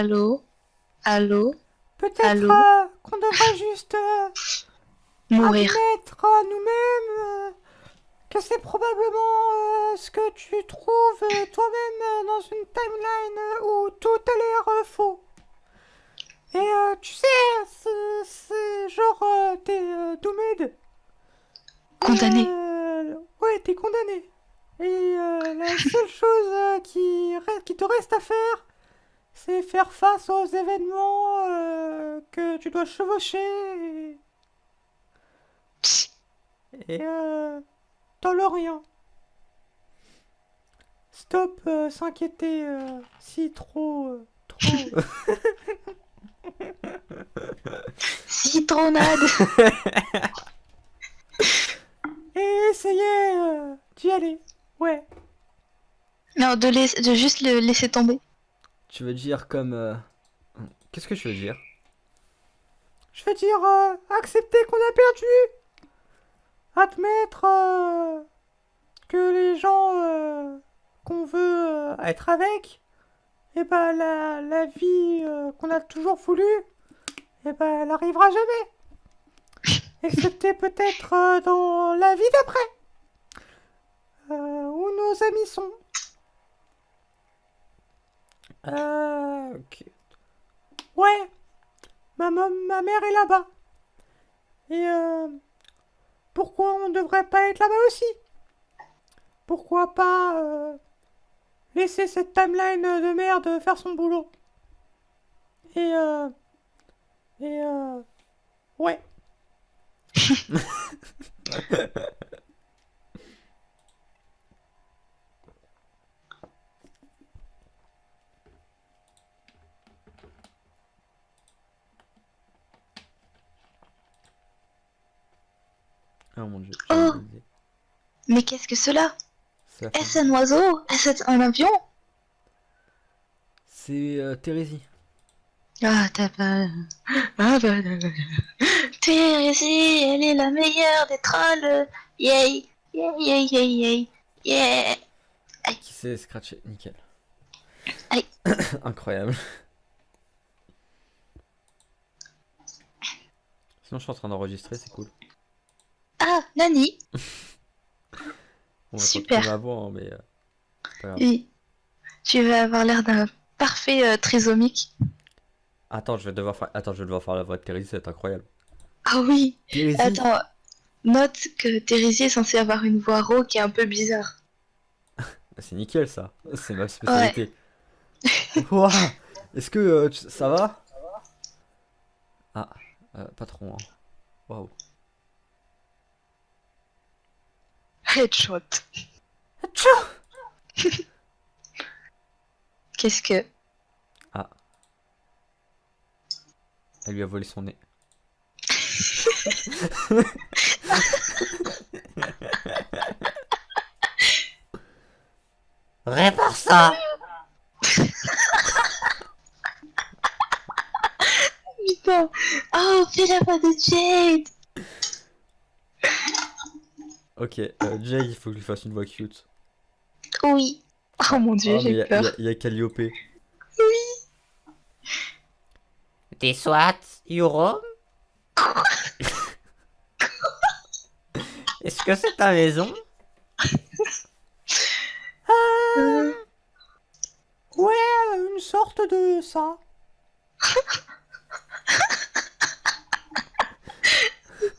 Allô? Allô? Peut-être Allô? qu'on devrait juste Mourir. admettre à nous-mêmes que c'est probablement ce que tu trouves toi-même dans une timeline où tout a l'air faux. Et tu sais, c'est genre t'es doomed. Et Condamné. ouais, t'es condamné. Et la seule chose qui te reste à faire, c'est faire face aux événements que tu dois chevaucher Psst. et dans l'Orient. Stop s'inquiéter si trop. Citronade. Et essayez d'y aller. Ouais. Non, de juste le laisser tomber. Tu veux dire comme... Qu'est-ce que tu veux dire? Je veux dire, accepter qu'on a perdu. Admettre que les gens qu'on veut être avec, et ben la vie qu'on a toujours voulu, et ben elle arrivera jamais. Excepté peut-être dans la vie d'après, où nos amis sont. Ok. Ouais, ma mère est là-bas. Et pourquoi on devrait pas être là-bas aussi? Pourquoi pas laisser cette timeline de merde faire son boulot? Et ouais. Oh mon dieu, j'ai Oh, une idée. mais qu'est-ce que cela? C'est la fin. Est-ce un oiseau? Est-ce un avion? C'est Thérésie. Ah, t'as pas... Ah, bah, Thérésie, elle est la meilleure des trolls. Yay, yay, yay, yay, yay. Yeah. Aïe, Qui s'est scratché. Nickel. aïe. Incroyable. Sinon, je suis en train d'enregistrer, c'est cool. Ah, Nani. On va Super. continuer ma voix, hein, mais c'est pas grave. Oui, tu vas avoir l'air d'un parfait trisomique. Attends, je vais devoir faire la voix de Thérésie, c'est incroyable. Ah oui. Thérésie. Attends, note que Thérésie est censée avoir une voix rauque et un peu bizarre. C'est nickel ça. C'est ma Ouais. spécialité. Ouah. Est-ce que ça va? Ah, pas trop, hein. Waouh. Headshot. Qu'est-ce que... Ah, elle lui a volé son nez. Répare ça! Putain. Oh, fais la voix de Jade. Ok, Jay, il faut que je lui fasse une voix cute. Oui. Oh mon dieu, Oh, mais j'ai peur. y a Calliope. Oui. T'es SWAT, Euro? Est-ce que c'est ta maison? Euh, ouais, une sorte de ça.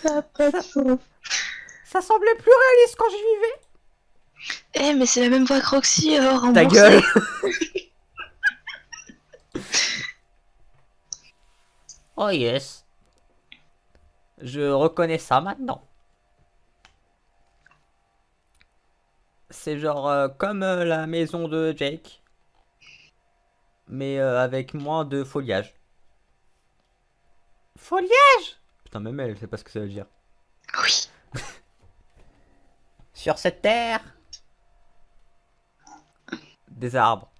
Ça a pas de Ça, sens. ça semblait plus réaliste quand j'y vivais. Eh, mais c'est la même voix que Roxy Ta remboursée. gueule! Oh yes. Je reconnais ça maintenant. C'est genre comme la maison de Jake, mais avec moins de foliage. Foliage. Putain, même elle sait pas ce que ça veut dire. Oui. Sur cette terre, des arbres,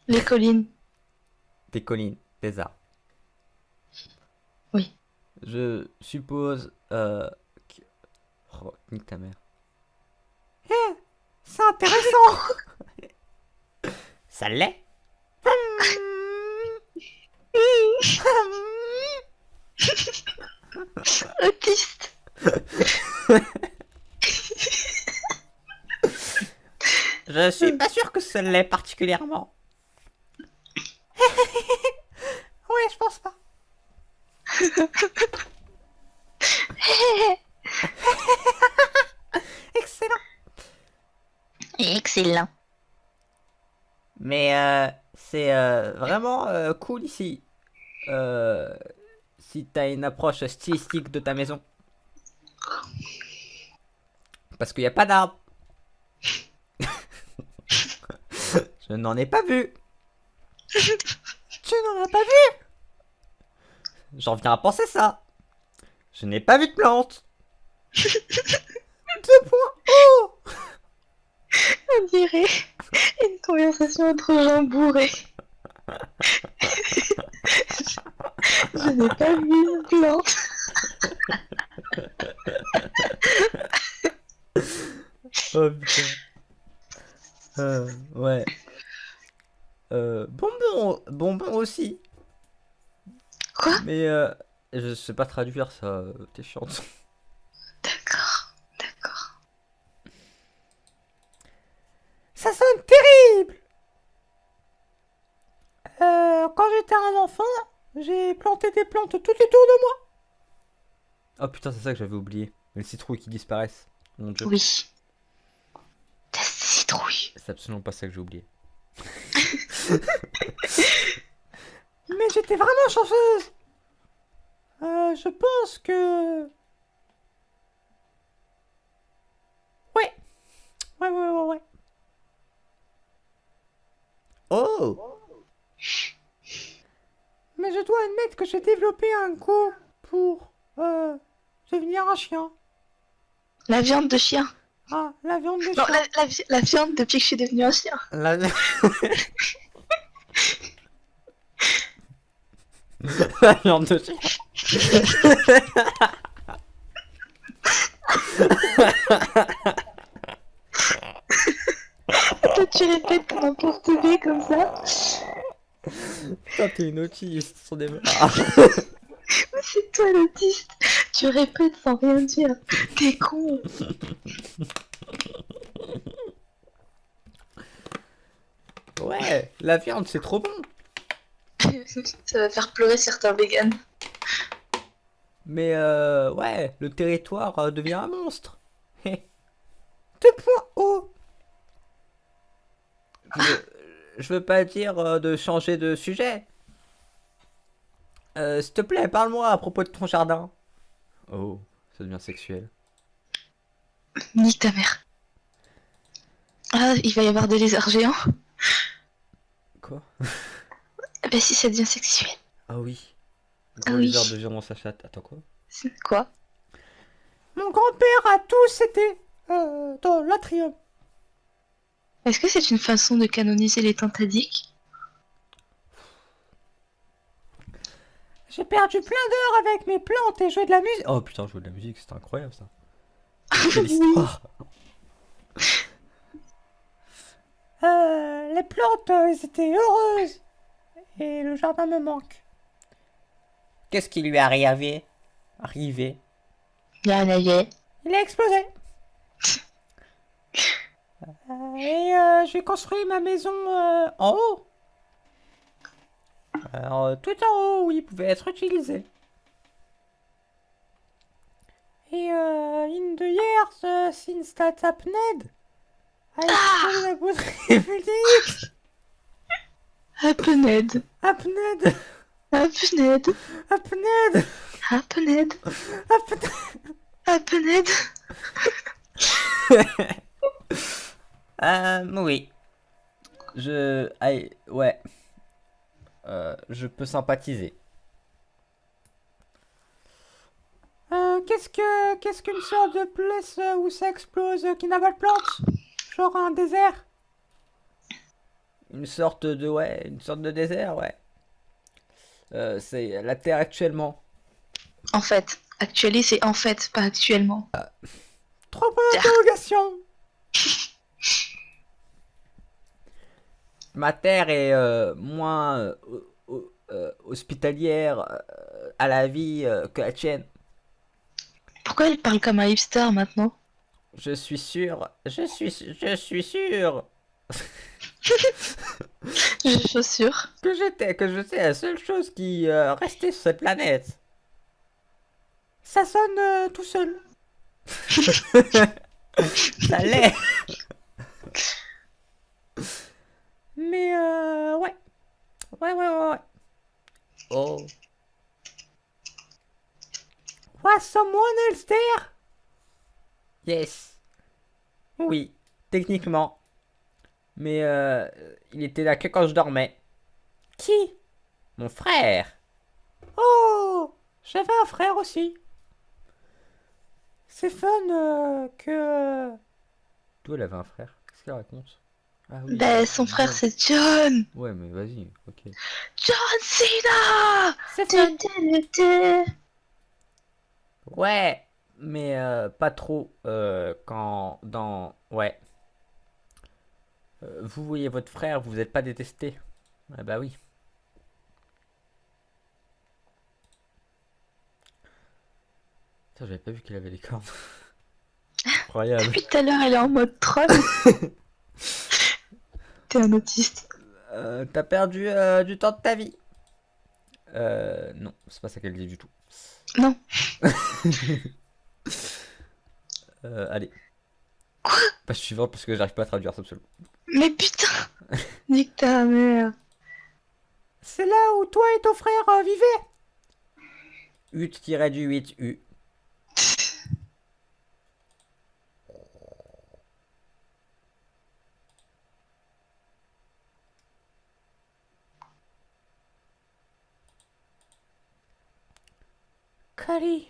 Les collines. des collines, des arbres. Oui. Je suppose que... Oh, nique ta mère. C'est intéressant. Ça l'est? Autiste. Je suis pas sûr que ça l'est particulièrement. Ouais, je pense pas. Excellent. Excellent. Mais c'est vraiment cool ici. Si t'as une approche stylistique de ta maison. Parce qu'il n'y a pas d'arbre. Je n'en ai pas vu. Tu n'en as pas vu? J'en viens à penser ça. Je n'ai pas vu de plante. 2.0. On dirait une conversation entre gens bourrés. Je n'ai pas vu une plante. Oh putain. Ouais. Bonbon aussi. Quoi? Mais je sais pas traduire ça. T'es chiante. D'accord, d'accord. Ça sonne terrible. Quand j'étais un enfant, j'ai planté des plantes tout autour de moi. Oh putain, c'est ça que j'avais oublié. Les citrouilles qui disparaissent. Mon dieu. Oui. T'as citrouille. C'est absolument pas ça que j'ai oublié. Mais j'étais vraiment chanceuse. Je pense que... Ouais. Ouais. Oh! Mais je dois admettre que j'ai développé un goût pour devenir un chien. La viande de chien. Ah, la viande de Non, chien. la viande depuis que je suis devenue un chien. La... La viande de chien. Toi, tu répètes comme un porte-bébé comme ça. Putain, t'es une autiste sur des C'est toi l'autiste. Tu répètes sans rien dire. T'es con. Ouais, la viande, c'est trop bon. Ça va faire pleurer certains vegans. Mais ouais, le territoire devient un monstre. 2.0. Je veux pas dire de changer de sujet. S'il te plaît, parle-moi à propos de ton jardin. Oh, ça devient sexuel. Nique ta mère. Ah, il va y avoir des lézards géants. Quoi? Bah si, ça devient sexuel. Ah oui. Ah Gros oui. lézard de géant dans sa chatte. Attends quoi? Quoi? Mon grand-père a tous été dans l'atrium. Est-ce que c'est une façon de canoniser les tentadiques? J'ai perdu plein d'heures avec mes plantes et joué de la musique. Oh putain, jouer de la musique, c'est incroyable ça. Quelle histoire. Les plantes, elles étaient heureuses. Et le jardin me manque. Qu'est-ce qui lui est arrivé? Il y a un avier. Il a explosé. Et j'ai construit ma maison en haut. Alors, tout en haut, oui, pouvait être utilisé. Et in the years since that happened, I installed a good refuge. Happened. Happened. Happened. Happened. Happened. Happened. Happened. Oui. Ouais. Je peux sympathiser. Qu'est-ce qu'une sorte de place où ça explose qui n'a pas de plantes? Genre un désert? Une sorte de désert, ouais. C'est la Terre actuellement. En fait. Actually, c'est en fait, pas actuellement. 3 points d'interrogation. Ma Terre est moins hospitalière à la vie que la tienne. Pourquoi il parle comme un hipster maintenant? Je suis sûr. Je suis sûr. J'ai chaussures. Que je sais la seule chose qui restait sur cette planète. Ça sonne tout seul. Ça l'est. Mais ouais. Ouais. Oh. Was someone else there? Yes. Oui, techniquement. Mais il était là que quand je dormais. Qui? Mon frère. Oh, j'avais un frère aussi. C'est fun que... D'où elle avait un frère? Qu'est-ce qu'elle raconte? Ah oui. Ben, son frère, c'est John. Ouais, mais vas-y, ok. John Cena. C'est fun. Ouais, mais pas trop quand dans... Ouais. Vous voyez votre frère, vous n'êtes pas détesté. Ah bah oui. Putain, j'avais pas vu qu'il avait les cornes. Incroyable. Depuis tout à l'heure, elle est en mode troll. T'es un autiste. T'as perdu du temps de ta vie. Non, c'est pas ça qu'elle dit du tout. Non. Allez. Page suivante parce que j'arrive pas à traduire ça absolument. Mais putain. Nique ta mère. C'est là où toi et ton frère vivaient? Ut-du-8U. Kali.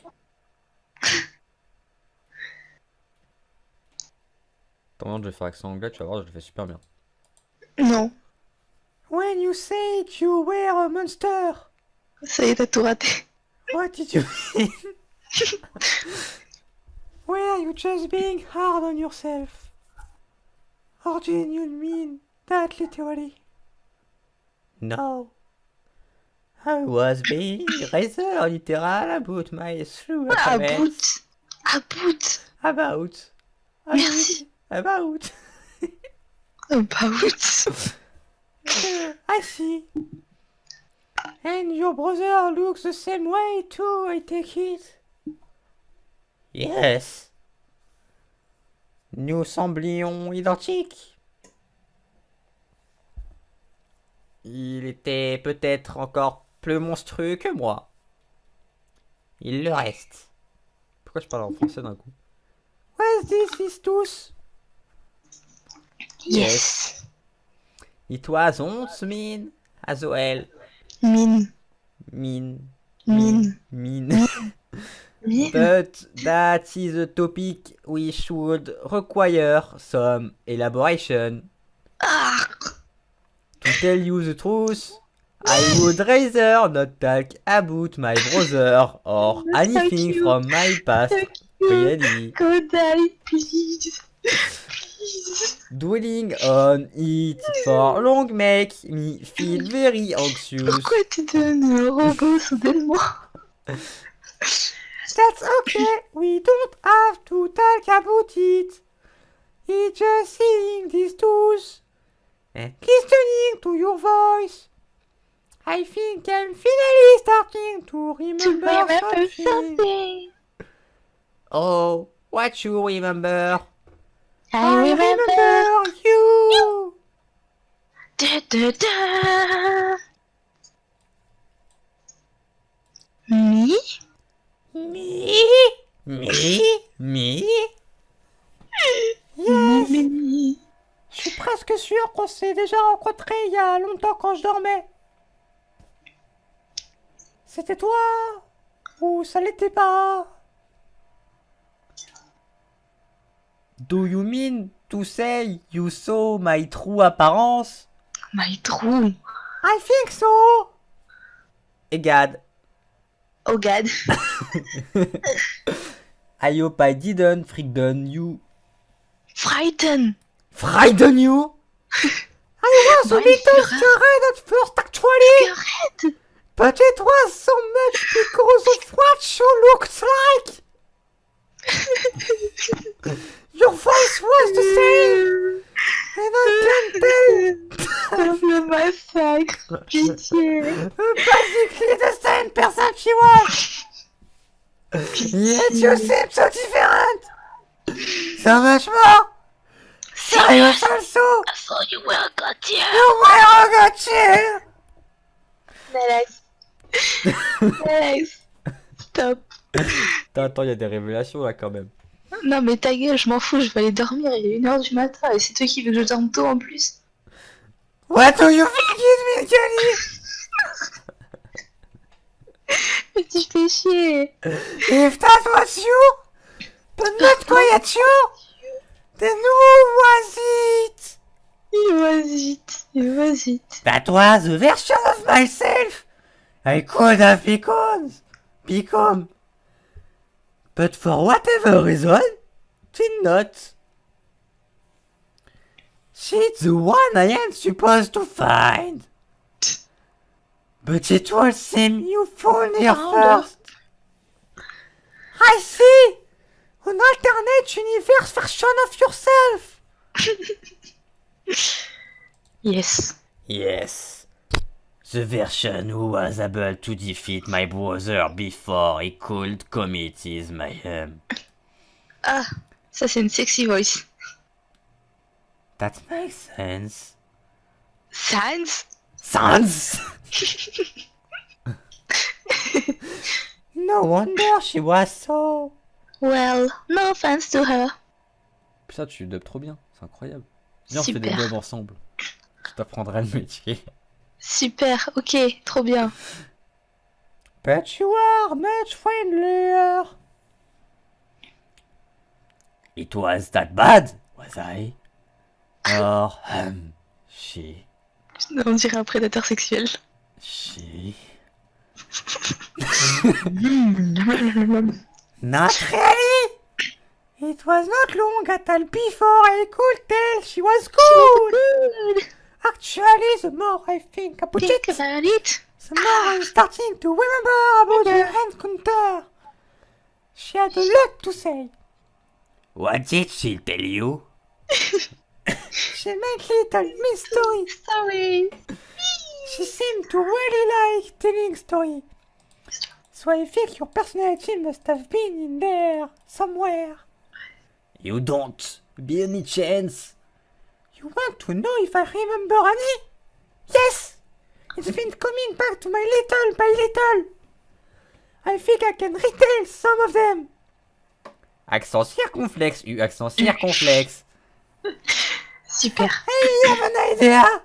Attends, je vais faire accent anglais, tu vas voir, je le fais super bien. Non. When you said you were a monster. Ça y est, t'as tout raté. What did you mean? Were you just being hard on yourself? Or did you mean that literally? No. I was being rather literal about my through À bout. À bout. About. Merci. About. About. I see. And your brother looks the same way too, I take it. Yes. Nous semblions identiques. Il était peut-être encore plus monstrueux que moi. Il le reste. Pourquoi je parle en français d'un coup? Was this is tous? Yes. It was once mean as well. Mine. Mean. Mine. Mean. Mine. But that is a topic we should require some elaboration. Ah. To tell you the truth, I would rather not talk about my brother or anything cute. from my past. Really. Go die, please. Please. Dwelling on it for long make me feel very anxious. Pourquoi tu donnes un robot soudainement? That's okay, we don't have to talk about it. It's just seeing these tools. Eh? Listening to your voice. I think I'm finally starting to To remember remember something. something. Oh, what you remember? I remember. you. Da, da, da. Me? Me? Yes. Me. Je suis presque sûr qu'on s'est déjà rencontrés il y a longtemps quand je dormais. C'était toi? Ou ça l'était pas? Do you mean to say you saw my true apparence? My true. I think so. Egad, Oh god. I hope I didn't frighten you. Frighten. Frighten you? I was a My little friend. scared at first actually. Arrête. But it was so much because of what you looked like. Your voice was the same. And I can't tell. Le massacre. Pitié. Basically the same person she was. Yet you seem so different. So much more. Serious also. I thought you were a goddamn. You were a good cheer. Alex. Alex. Stop. Attends, il y a des révélations là quand même. Non mais ta gueule, je m'en fous, je vais aller dormir, il est 1h du matin et c'est toi qui veux que je dorme tôt en plus. What do you think it means, Kelly? Mais tu fais chier. If that was you, but not quite you, then who was it? Il was it. That was a version of myself I could have become. But for whatever reason, did not. She's the one I am supposed to find. But it was seem you found her first. I see! An alternate universe version of yourself! Yes. Yes. The version who was able to defeat my brother before he could commit his mayhem. Ah, ça c'est une sexy voice. That makes sense. Sans. Sans. No wonder she was so... Well, no offense to her. Putain, tu dubs trop bien, c'est incroyable. Viens, on fait des Super. dubs ensemble. Je t'apprendrai le métier. Super, ok, trop bien. But you are much friendlier. It was that bad, was I? Or, she. On dirait un prédateur sexuel. She. Not really! It was not long at all before I could tell she was good. Actually, the more I think about Think it, about it. the more I'm starting to remember about the encounter. She had a lot to say. What did she tell you? She made little mystery. Sorry. She seemed to really like telling story. So I think your personality must have been in there somewhere. You don't, by any chance? You want to know if I remember any? Yes! It's been coming back to my little by little. I think I can retell some of them. Accent circonflexe, accent circonflexe. Super. I have an idea.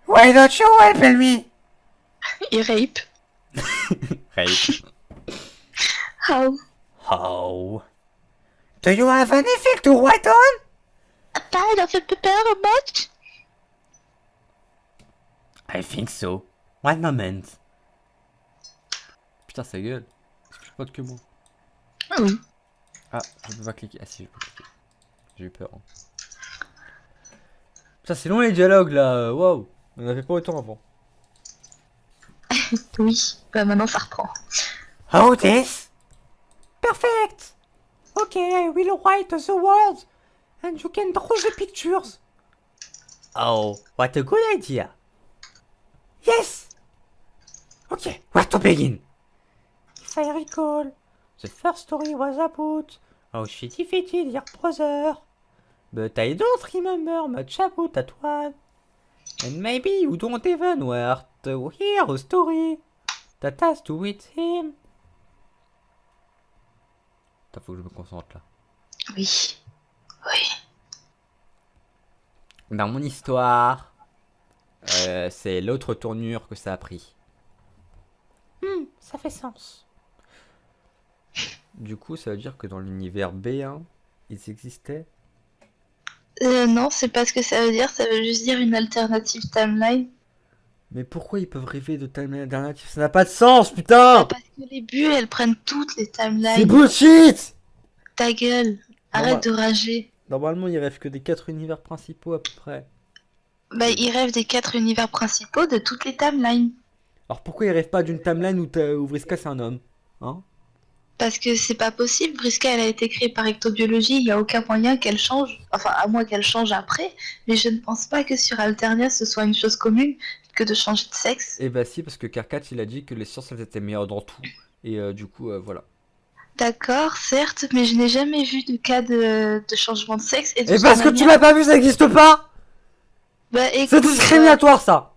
Why don't you help me? Et rape. Right. How? How? Do you have anything to write on? A pile of a paper much? I think so. One moment. Putain, sa gueule. C'est plus pote que moi. Ah oui. Ah, je peux pas cliquer. Ah si, je peux cliquer. J'ai eu peur. Hein. Putain, c'est long les dialogues là. Waouh. On en avait pas autant avant. Oui. Bah maintenant ça reprend. Oh, this? Perfect. Okay, I will write the words and you can draw the pictures. Oh, what a good idea. Yes. Okay, where to begin? If I recall, the first story was about how she defeated her brother. But I don't remember much about that one. And maybe you don't even want to hear a story that has to do with him. Putain, faut que je me concentre là. Oui. Oui. Dans mon histoire, c'est l'autre tournure que ça a pris. Ça fait sens. Du coup, ça veut dire que dans l'univers B1, ils existaient. Non, c'est pas ce que ça veut dire, ça veut juste dire une alternative timeline. Mais pourquoi ils peuvent rêver de timeline alternative? Ça n'a pas de sens, putain! Parce que les bulles, elles prennent toutes les C'est timelines. bullshit! Ta gueule. Arrête de rager. Normalement, ils rêvent que des 4 univers principaux à peu près. Bah, ils rêvent des 4 univers principaux de toutes les timelines. Alors pourquoi ils rêvent pas d'une timeline où Vriska c'est un homme? Hein? Parce que c'est pas possible. Briska, elle a été créée par ectobiologie. Il n'y a aucun moyen qu'elle change. Enfin, à moins qu'elle change après. Mais je ne pense pas que sur Alternia, ce soit une chose commune que de changer de sexe. Et bah si, parce que Karkat, il a dit que les sciences, elles étaient meilleures dans tout. Et du coup, voilà. D'accord, certes, mais je n'ai jamais vu de cas de changement de sexe. Et de Et toute parce que tu manière- l'as pas vu, ça existe pas. Bah, C'est écoute, discriminatoire, ça.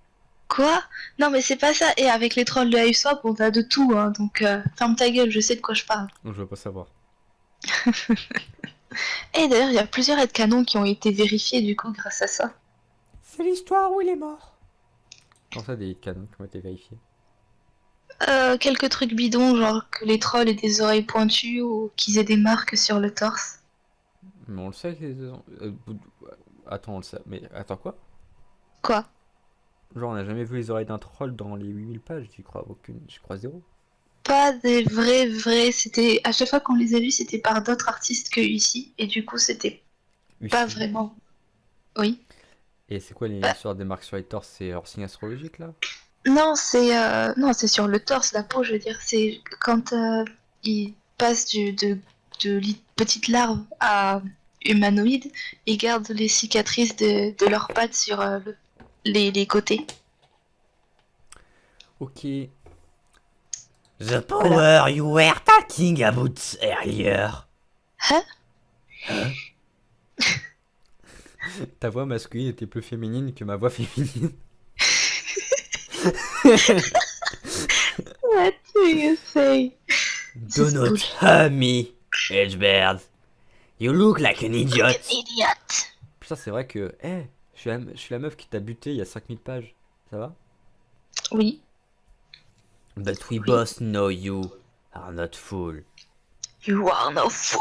quoi? Non, mais c'est pas ça. Et avec les trolls de HiveSwap, on a de tout, hein. Donc, ferme ta gueule, je sais de quoi je parle. Je veux pas savoir. Et d'ailleurs, il y a plusieurs aides-canons qui ont été vérifiés, du coup, grâce à ça. C'est l'histoire où il est mort. Quand ça, des canons qui ont été vérifiés. Quelques trucs bidons, genre que les trolls aient des oreilles pointues ou qu'ils aient des marques sur le torse. Mais on le sait. Attends, on le sait. Mais attends, quoi? Quoi? Genre, on n'a jamais vu les oreilles d'un troll dans les 8000 pages, j'y crois aucune. J'y crois zéro. Pas des vrais, c'était... À chaque fois qu'on les a vus, c'était par d'autres artistes que ici, et du coup, c'était pas Ici. vraiment... Oui. Et c'est quoi les Bah. histoires des marques sur les torses? C'est leur signe astrologique, là? Non, c'est sur le torse, la peau, je veux dire. C'est quand ils passent de petite larve à humanoïde, ils gardent les cicatrices de leurs pattes sur les côtés. Ok. The power you were talking about earlier. Hein? Ta voix masculine était plus féminine que ma voix féminine. What do you say? Do not hurt me, Edgebird. You look like an idiot. Idiot. Putain, c'est vrai que. Je suis la meuf qui t'a buté il y a 5000 pages. Ça va? Oui. But we both know you are not fool. You are no fool.